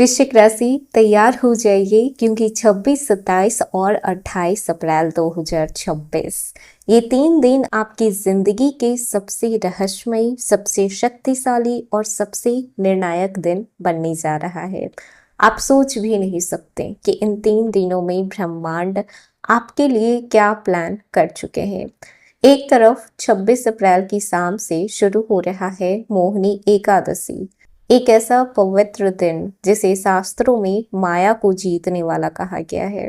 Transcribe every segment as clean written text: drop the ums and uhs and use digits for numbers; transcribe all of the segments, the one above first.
वृश्चिक राशि तैयार हो जाइए क्योंकि 26, 27 और 28 अप्रैल 2026 ये 3 दिन आपकी जिंदगी के सबसे रहस्यमयी, सबसे शक्तिशाली और सबसे निर्णायक दिन बनने जा रहा है। आप सोच भी नहीं सकते कि इन 3 दिनों में ब्रह्मांड आपके लिए क्या प्लान कर चुके हैं। एक तरफ 26 अप्रैल की शाम से शुरू हो रहा है मोहिनी एकादशी, एक ऐसा पवित्र दिन जिसे शास्त्रों में माया को जीतने वाला कहा गया है।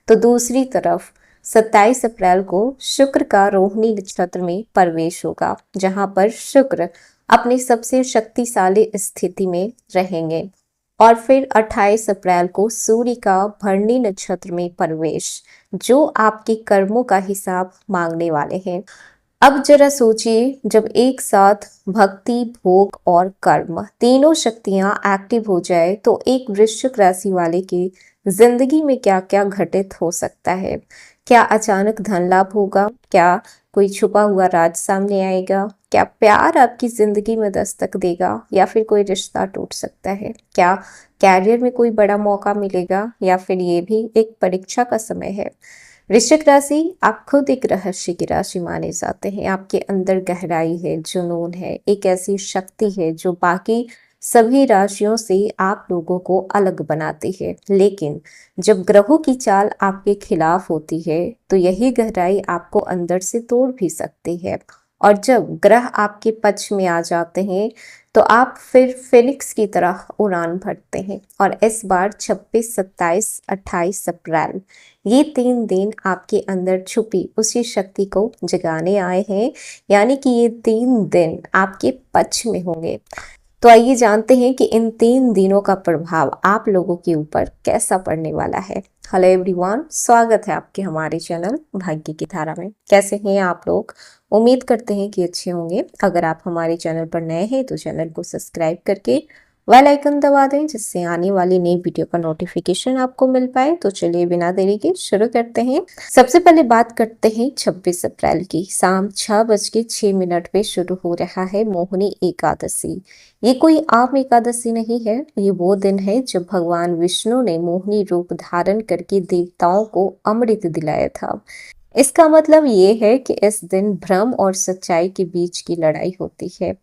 तो दूसरी तरफ 27 अप्रैल को शुक्र का रोहिणी नक्षत्र में प्रवेश होगा, जहां पर शुक्र अपनी सबसे शक्तिशाली स्थिति में रहेंगे। और फिर 28 अप्रैल को सूर्य का भरणी नक्षत्र में प्रवेश, जो आपके कर्मों का हिसाब मांगने वाले हैं। अब जरा सोचिए, जब एक साथ भक्ति, भोग और कर्म तीनों शक्तियां एक्टिव हो जाए तो एक वृश्चिक राशि वाले की जिंदगी में क्या क्या घटित हो सकता है। क्या अचानक धन लाभ होगा? क्या कोई छुपा हुआ राज सामने आएगा? क्या प्यार आपकी जिंदगी में दस्तक देगा या फिर कोई रिश्ता टूट सकता है? क्या कैरियर में कोई बड़ा मौका मिलेगा या फिर ये भी एक परीक्षा का समय है? वृश्चिक राशि, आप खुद एक रहस्य की राशि माने जाते हैं। आपके अंदर गहराई है, जुनून है, एक ऐसी शक्ति है जो बाकी सभी राशियों से आप लोगों को अलग बनाती है। लेकिन जब ग्रहों की चाल आपके खिलाफ होती है तो यही गहराई आपको अंदर से तोड़ भी सकती है। और जब ग्रह आपके पक्ष में आ जाते हैं तो आप फिर फिनिक्स की तरह उड़ान भरते हैं। और इस बार 26, 27, 28 अप्रैल ये 3 दिन आपके अंदर छुपी उसी शक्ति को जगाने आए हैं, यानी कि ये 3 दिन आपके पक्ष में होंगे। तो आइए जानते हैं कि इन 3 दिनों का प्रभाव आप लोगों के ऊपर कैसा पड़ने वाला है। हेलो एवरीवन, स्वागत है आपके हमारे चैनल भाग्य की धारा में। कैसे हैं आप लोग? उम्मीद करते हैं कि अच्छे होंगे। अगर आप हमारे चैनल पर नए हैं तो चैनल को सब्सक्राइब करके बेल आइकन दबा दें, जिससे आने वाली नई वीडियो का नोटिफिकेशन आपको मिल पाए। तो चलिए बिना देरी के शुरू करते हैं। सबसे पहले बात करते हैं 26 अप्रैल की। शाम 6:06 पे शुरू हो रहा है मोहिनी एकादशी। ये कोई आम एकादशी नहीं है, ये वो दिन है जब भगवान विष्णु ने मोहिनी रूप धारण करके देवताओं को अमृत दिलाया था। इसका मतलब ये है कि इस दिन भ्रम और सच्चाई के बीच की लड़ाई होती है।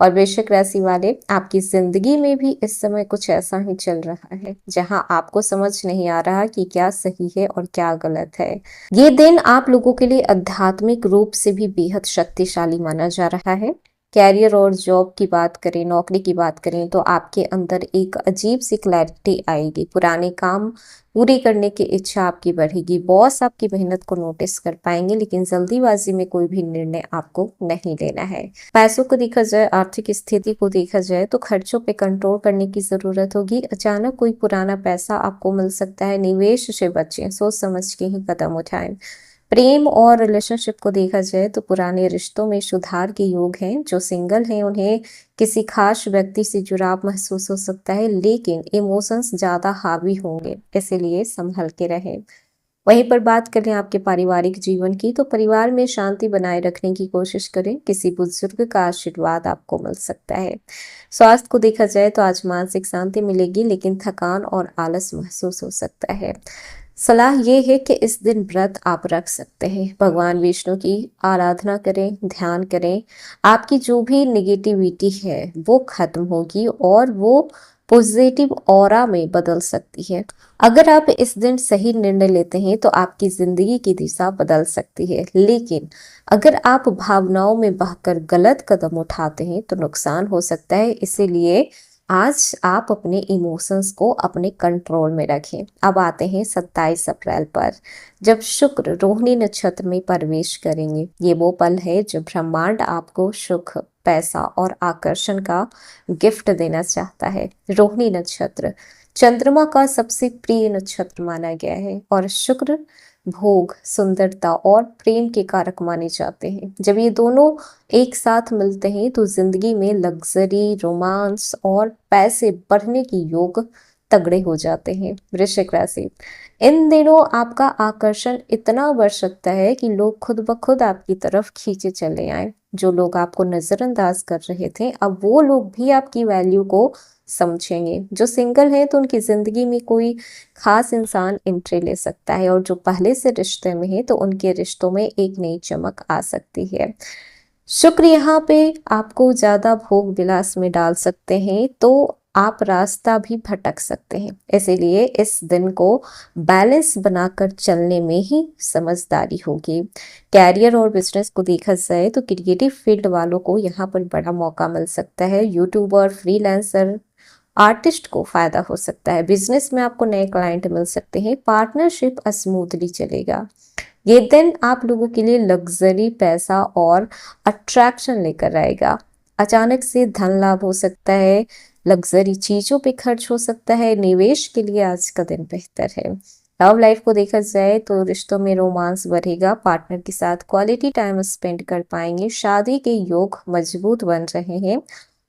और वृश्चिक राशि वाले, आपकी जिंदगी में भी इस समय कुछ ऐसा ही चल रहा है जहां आपको समझ नहीं आ रहा कि क्या सही है और क्या गलत है। ये दिन आप लोगों के लिए आध्यात्मिक रूप से भी बेहद शक्तिशाली माना जा रहा है। कैरियर और जॉब की बात करें, नौकरी की बात करें तो आपके अंदर एक अजीब सी क्लैरिटी आएगी। पुराने काम पूरी करने की इच्छा आपकी बढ़ेगी। बॉस आपकी मेहनत को नोटिस कर पाएंगे, लेकिन जल्दीबाजी में कोई भी निर्णय आपको नहीं लेना है। पैसों को देखा जाए, आर्थिक स्थिति को देखा जाए तो खर्चों पे कंट्रोल करने की जरूरत होगी। अचानक कोई पुराना पैसा आपको मिल सकता है। निवेश से बचें, सोच समझ के ही कदम उठाएं। प्रेम और रिलेशनशिप को देखा जाए तो पुराने रिश्तों में सुधार के योग हैं। जो सिंगल हैं उन्हें किसी खास व्यक्ति से जुड़ाव महसूस हो सकता है, लेकिन इमोशंस ज्यादा हावी होंगे, इसीलिए संभल के रहें। वहीं पर बात करें आपके पारिवारिक जीवन की, तो परिवार में शांति बनाए रखने की कोशिश करें। किसी बुजुर्ग का आशीर्वाद आपको मिल सकता है। स्वास्थ्य को देखा जाए तो आज मानसिक शांति मिलेगी, लेकिन थकान और आलस महसूस हो सकता है। सलाह ये है कि इस दिन व्रत आप रख सकते हैं। भगवान विष्णु की आराधना करें, ध्यान करें। आपकी जो भी निगेटिविटी है वो खत्म होगी और वो पॉजिटिव ऑरा में बदल सकती है। अगर आप इस दिन सही निर्णय लेते हैं तो आपकी जिंदगी की दिशा बदल सकती है, लेकिन अगर आप भावनाओं में बहकर गलत कदम उठाते हैं तो नुकसान हो सकता है। इसीलिए आज आप अपने इमोशंस को अपने कंट्रोल में रखें। अब आते हैं 27 अप्रैल पर, जब शुक्र रोहिणी नक्षत्र में प्रवेश करेंगे। ये वो पल है जब ब्रह्मांड आपको सुख, पैसा और आकर्षण का गिफ्ट देना चाहता है। रोहिणी नक्षत्र चंद्रमा का सबसे प्रिय नक्षत्र माना गया है और शुक्र भोग, सुंदरता और प्रेम के कारक माने जाते हैं। जब ये दोनों एक साथ मिलते हैं तो जिंदगी में लग्जरी, रोमांस और पैसे बढ़ने की योग तगड़े हो जाते हैं। वृश्चिक राशि, इन दिनों आपका आकर्षण इतना बढ़ सकता है कि लोग खुद ब खुद आपकी तरफ खींचे चले आए। जो लोग आपको नजरअंदाज कर रहे थे, अब वो लोग भी आपकी वैल्यू को समझेंगे। जो सिंगल है तो उनकी ज़िंदगी में कोई खास इंसान एंट्री ले सकता है, और जो पहले से रिश्ते में है तो उनके रिश्तों में एक नई चमक आ सकती है। शुक्र यहाँ पे आपको ज़्यादा भोग विलास में डाल सकते हैं, तो आप रास्ता भी भटक सकते हैं। इसीलिए इस दिन को बैलेंस बनाकर चलने में ही समझदारी होगी। कैरियर और बिजनेस को देखा जाए तो क्रिएटिव फील्ड वालों को यहाँ पर बड़ा मौका मिल सकता है। यूट्यूबर, फ्रीलांसर, आर्टिस्ट को फायदा हो सकता है। बिजनेस में आपको नए क्लाइंट मिल सकते हैं। पार्टनरशिप स्मूथली चलेगा। ये दिन आप लोगों के लिए लग्जरी, पैसा और अट्रैक्शन लेकर आएगा। अचानक से धन लाभ हो सकता है, लग्जरी चीजों पे खर्च हो सकता है। निवेश के लिए आज का दिन बेहतर है। लव लाइफ को देखा जाए तो रिश्तों में रोमांस बढ़ेगा। पार्टनर के साथ क्वालिटी टाइम स्पेंड कर पाएंगे। शादी के योग मजबूत बन रहे हैं,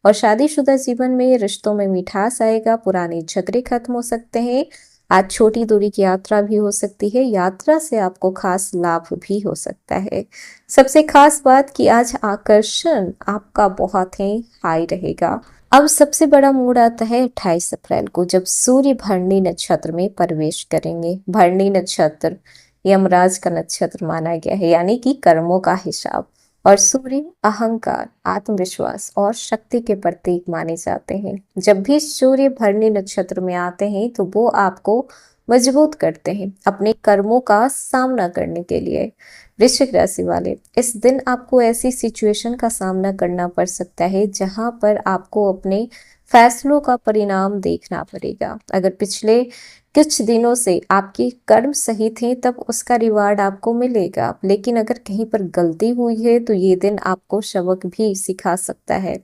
और शादीशुदा जीवन में रिश्तों में मिठास आएगा। पुराने झगड़े खत्म हो सकते हैं। आज छोटी दूरी की यात्रा भी हो सकती है। यात्रा से आपको खास लाभ भी हो सकता है। सबसे खास बात कि आज आकर्षण आपका बहुत ही हाई रहेगा। अब सबसे बड़ा मूड आता है 28 अप्रैल को, जब सूर्य भरणी नक्षत्र में प्रवेश करेंगे। भरणी नक्षत्र यमराज का नक्षत्र माना गया है, यानी कि कर्मों का हिसाब। और सूर्य अहंकार, आत्मविश्वास और शक्ति के प्रतीक माने जाते हैं। जब भी सूर्य भरणी नक्षत्र में आते हैं तो वो आपको मजबूत करते हैं अपने कर्मों का सामना करने के लिए। वृश्चिक राशि वाले, इस दिन आपको ऐसी सिचुएशन का सामना करना पड़ सकता है जहां पर आपको अपने फैसलों का परिणाम देखना पड़ेगा। अगर पिछले कुछ दिनों से आपके कर्म सही थे तब उसका रिवार्ड आपको मिलेगा, लेकिन अगर कहीं पर गलती हुई है तो ये दिन आपको सबक भी सिखा सकता है।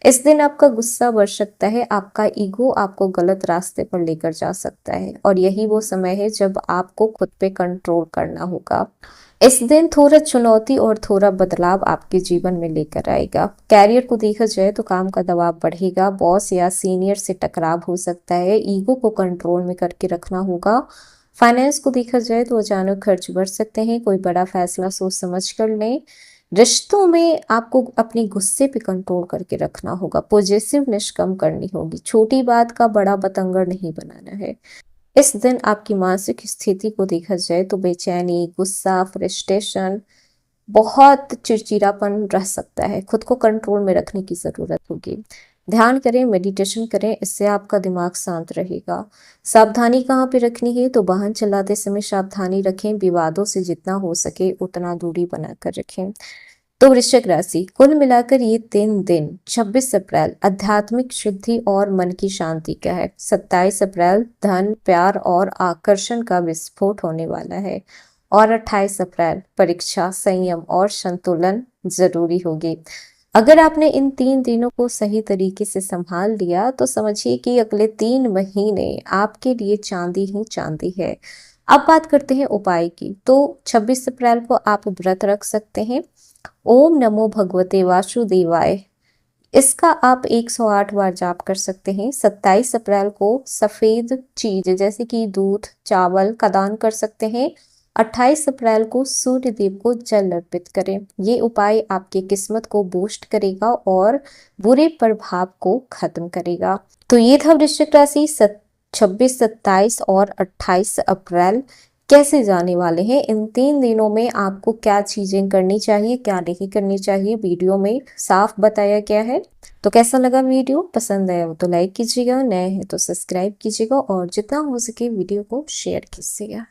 इस दिन आपका गुस्सा बढ़ सकता है। आपका ईगो आपको गलत रास्ते पर लेकर जा सकता है, और यही वो समय है जब आपको खुद पे कंट्रोल करना होगा। इस दिन थोड़ा चुनौती और थोड़ा बदलाव आपके जीवन में लेकर आएगा। कैरियर को देखा जाए तो काम का दबाव बढ़ेगा। बॉस या सीनियर से टकराव हो सकता है। ईगो को कंट्रोल में करके रखना होगा। फाइनेंस को देखा जाए तो अचानक खर्च बढ़ सकते हैं। कोई बड़ा फैसला सोच समझ कर लें। रिश्तों में आपको अपने गुस्से पे कंट्रोल करके रखना होगा। पॉजिटिवनेस कम करनी होगी। छोटी बात का बड़ा बतंगड़ नहीं बनाना है। इस दिन आपकी मानसिक स्थिति को देखा जाए तो बेचैनी, गुस्सा, फ्रस्ट्रेशन, बहुत चिड़चिड़ापन रह सकता है। खुद को कंट्रोल में रखने की जरूरत होगी। ध्यान करें, मेडिटेशन करें, इससे आपका दिमाग शांत रहेगा। सावधानी कहाँ पे रखनी है तो वाहन चलाते समय सावधानी रखें। विवादों से जितना हो सके उतना दूरी बनाकर रखें। तो वृश्चिक राशि, कुल मिलाकर ये 3 दिन 26 अप्रैल आध्यात्मिक शुद्धि और मन की शांति का है। 27 अप्रैल धन, प्यार और आकर्षण का विस्फोट होने वाला है। और 28 अप्रैल परीक्षा, संयम और संतुलन जरूरी होगी। अगर आपने इन 3 दिनों को सही तरीके से संभाल लिया तो समझिए कि अगले 3 महीने आपके लिए चांदी ही चांदी है। अब बात करते हैं उपाय की। तो 26 अप्रैल को आप व्रत रख सकते हैं। ओम नमो भगवते वासुदेवाय, इसका आप 108 बार जाप कर सकते हैं। 27 अप्रैल को सफेद चीज जैसे कि दूध, चावल का दान कर सकते हैं। 28 अप्रैल को सूर्य देव को जल अर्पित करें। ये उपाय आपकी किस्मत को बूस्ट करेगा और बुरे प्रभाव को खत्म करेगा। तो ये था वृश्चिक राशि 26, 27 और 28 अप्रैल कैसे जाने वाले हैं। इन 3 दिनों में आपको क्या चीजें करनी चाहिए, क्या नहीं करनी चाहिए, वीडियो में साफ बताया गया है। तो कैसा लगा वीडियो? पसंद आया हो तो लाइक कीजिएगा, नए हैं तो सब्सक्राइब कीजिएगा, और जितना हो सके वीडियो को शेयर कीजिएगा।